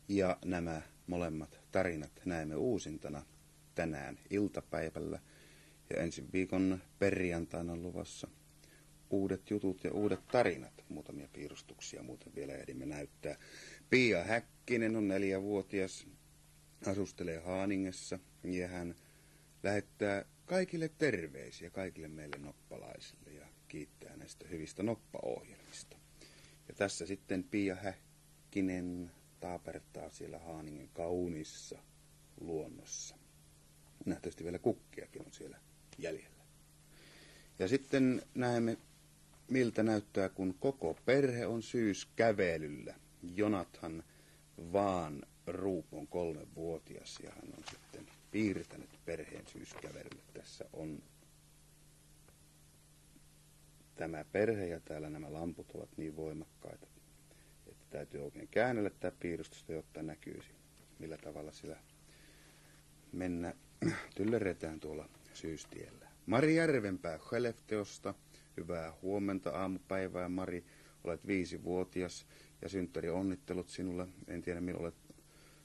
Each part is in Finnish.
Ja nämä molemmat tarinat näemme uusintana tänään iltapäivällä. Ja ensi viikon perjantaina on luvassa uudet jutut ja uudet tarinat. Muutamia piirustuksia muuten vielä ehdimme näyttää. Pia Häkkinen on 4-vuotias, asustelee Haaningessa ja hän lähettää kaikille terveisiä, kaikille meille noppalaisille ja kiittää näistä hyvistä noppaohjelmista. Ja tässä sitten Pia Häkkinen taapertaa siellä Haaningen kauniissa luonnossa. Nähtävästi vielä kukkiakin on siellä jäljellä. Ja sitten näemme, miltä näyttää, kun koko perhe on syyskävelyllä. Jonathan Vaan Ruup on 3-vuotias ja hän on sitten piirtänyt perheen syyskävelylle. Tässä on tämä perhe ja täällä nämä lamput ovat niin voimakkaita, että täytyy oikein käännellä tämä piirustusta, jotta näkyisi, millä tavalla sillä tyllerretään tuolla syystiellä. Mari Järvenpää Skellefteåsta. Hyvää huomenta aamupäivää, Mari. Olet 5-vuotias ja synttäri onnittelut sinulle. En tiedä, milloin olet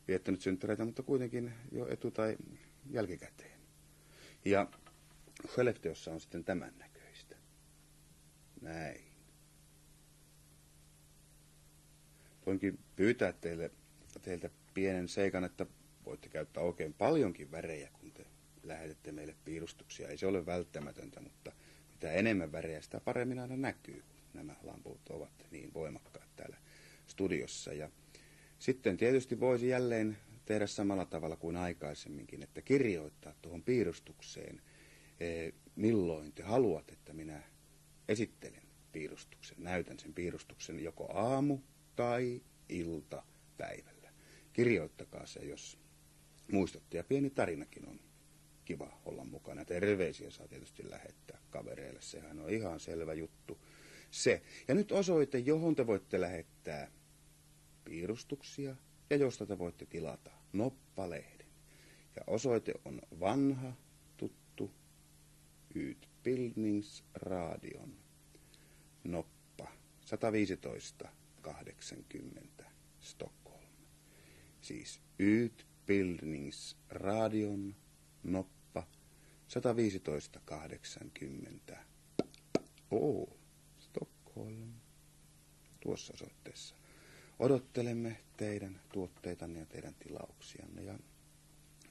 viettänyt synttäreitä, mutta kuitenkin jo etu- tai jälkikäteen. Ja Skellefteåssa on sitten tämän näköistä. Näin. Voinkin pyytää teiltä pienen seikan, että voitte käyttää oikein paljonkin värejä, kun te lähetätte meille piirustuksia. Ei se ole välttämätöntä, mutta mitä enemmän värejä, sitä paremmin aina näkyy, kun nämä lamput ovat niin voimakkaat täällä studiossa. Ja sitten tietysti voisi jälleen tehdä samalla tavalla kuin aikaisemminkin, että kirjoittaa tuohon piirustukseen, milloin te haluat, että minä esittelen piirustuksen, näytän sen piirustuksen joko aamu tai iltapäivällä. Kirjoittakaa se, jos muistatte, ja pieni tarinakin on kiva olla mukana. Terveisiä saa tietysti lähettää kavereille, sehän on ihan selvä juttu se. Ja nyt osoite, johon te voitte lähettää piirustuksia ja josta te voitte tilata noppalehden. Ja osoite on vanha, tuttu Utbildningsradion noppa 11580 Stockholm. Siis Utbildningsradion noppa 11580 Stockholm. Tuossa osoitteessa. Odottelemme teidän tuotteitanne ja teidän tilauksianne. Ja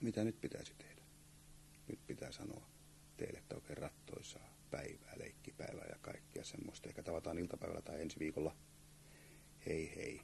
mitä nyt pitäisi tehdä? Nyt pitää sanoa teille, että oikein rattoisaa päivää, leikkipäivää ja kaikkea semmoista. Eikä tavataan iltapäivällä tai ensi viikolla. Hei hei.